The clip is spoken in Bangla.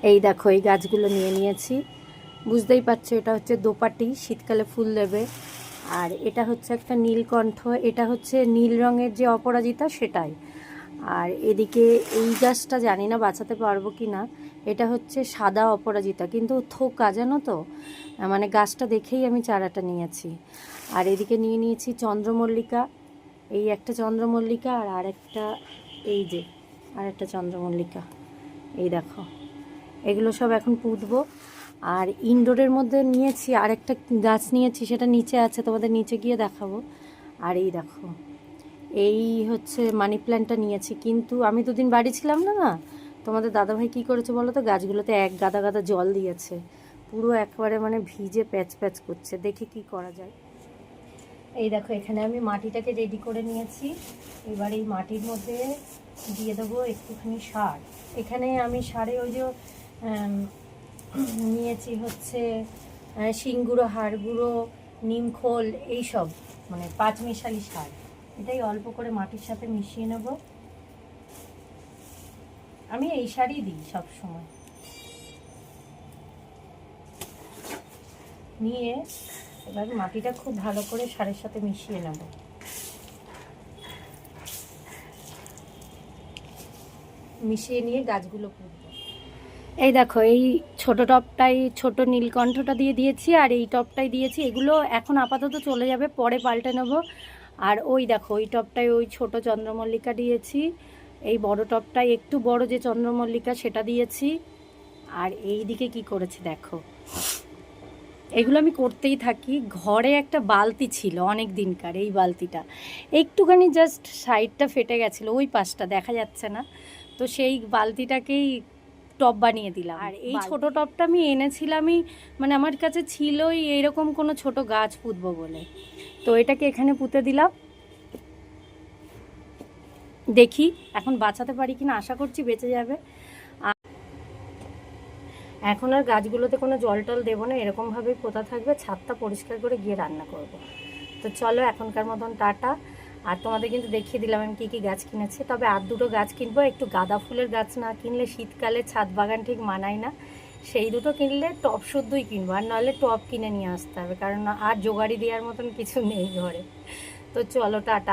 এই দেখো এই গাছগুলো নিয়ে নিয়েছি, বুঝতেই পারছো এটা হচ্ছে দোপাটি, শীতকালে ফুল দেবে। আর এটা হচ্ছে একটা নীলকণ্ঠ, এটা হচ্ছে নীল রঙের যে অপরাজিতা সেটাই। আর এদিকে এই গাছটা জানি না বাঁচাতে পারবো কি না, এটা হচ্ছে সাদা অপরাজিতা, কিন্তু থোকা জানো তো, মানে গাছটা দেখেই আমি চারাটা নিয়েছি। আর এদিকে নিয়ে নিয়েছি চন্দ্রমল্লিকা, এই একটা চন্দ্রমল্লিকা আর আরেকটা, এই যে আরেকটা চন্দ্রমল্লিকা, এই দেখো এগুলো সব এখন পুঁতবো। আর ইনডোরের মধ্যে নিয়েছি আরেকটা গাছ নিয়েছি, সেটা নিচে আছে, তোমাদের নিচে গিয়ে দেখাবো। আর এই দেখো এই হচ্ছে মানি প্ল্যান্টটা নিয়েছি, কিন্তু আমি দুদিন বাড়ি ছিলাম না না, তোমাদের দাদাভাই কী করেছে বলো তো, গাছগুলোতে এক গাদা গাদা জল দিয়েছে, পুরো একবারে মানে ভিজে প্যাচ প্যাচ করছে, দেখি কি করা যায়। এই দেখো এখানে আমি মাটিটাকে রেডি করে নিয়েছি, এবার এই মাটির মধ্যে দিয়ে দেবো একটুখানি সার। এখানে আমি সারে ওই যে নিয়েছি হচ্ছে শিংগুঁড়ো, হাড় গুঁড়ো, নিমখোল, এইসব মানে পাঁচমিশালি সার, এটাই অল্প করে মাটির সাথে মিশিয়ে নেব। আমি এই সারই দিই সব সময়। নিয়ে এবার মাটিটা খুব ভালো করে সারের সাথে মিশিয়ে নেব। মিশিয়ে নিয়ে গাছগুলো পুঁতব। এই দেখো এই ছোট টবটাই, ছোট নীলকণ্ঠটা দিয়ে দিয়েছি, আর এই টবটাই দিয়েছি, এগুলো এখন আপাতত চলে যাবে, পরে পাল্টে নেব। আর ওই দেখো ওই টবটায় ওই ছোট চন্দ্রমল্লিকা দিয়েছি, এই বড় টবটায় একটু বড় যে চন্দ্রমল্লিকা সেটা দিয়েছি। আর এই দিকে কি করেছি দেখো, এগুলো আমি করতেই থাকি। ঘরে একটা বালতি ছিল অনেক দিনকার, এই বালতিটা একটুখানি জাস্ট সাইডটা ফেটে গেছিলো, ওই পাশটা দেখা যাচ্ছে না, তো সেই বালতিটাকেই টব বানিয়ে দিলাম। আর এই ছোট টবটা আমি এনেছিলামই, মানে আমার কাছে ছিলই এইরকম কোনো ছোট গাছ পুঁতবো বলে, তো এটাকে এখানে পুঁতে দিলাম। দেখি এখন বাঁচাতে পারি কিনা, আশা করছি বেঁচে যাবে। এখন আর গাছগুলোতে কোনো জল টল দেবো না, এরকমভাবেই পোতা থাকবে, ছাদটা পরিষ্কার করে গিয়ে রান্না করব। তো চলো এখনকার মতন টাটা। আর তোমাদের কিন্তু দেখিয়ে দিলাম আমি কী কী গাছ কিনেছি, তবে আর দুটো গাছ কিনবো, একটু গাঁদা ফুলের গাছ না কিনলে শীতকালে ছাদ বাগান ঠিক মানায় না, সেই দুটো কিনলে টব শুদ্ধই কিনবো, আর নাহলে টব কিনে নিয়ে আসতে হবে, কারণ আর জোগাড়ি দেওয়ার মতন কিছু নেই ঘরে। তো চলো টাটা।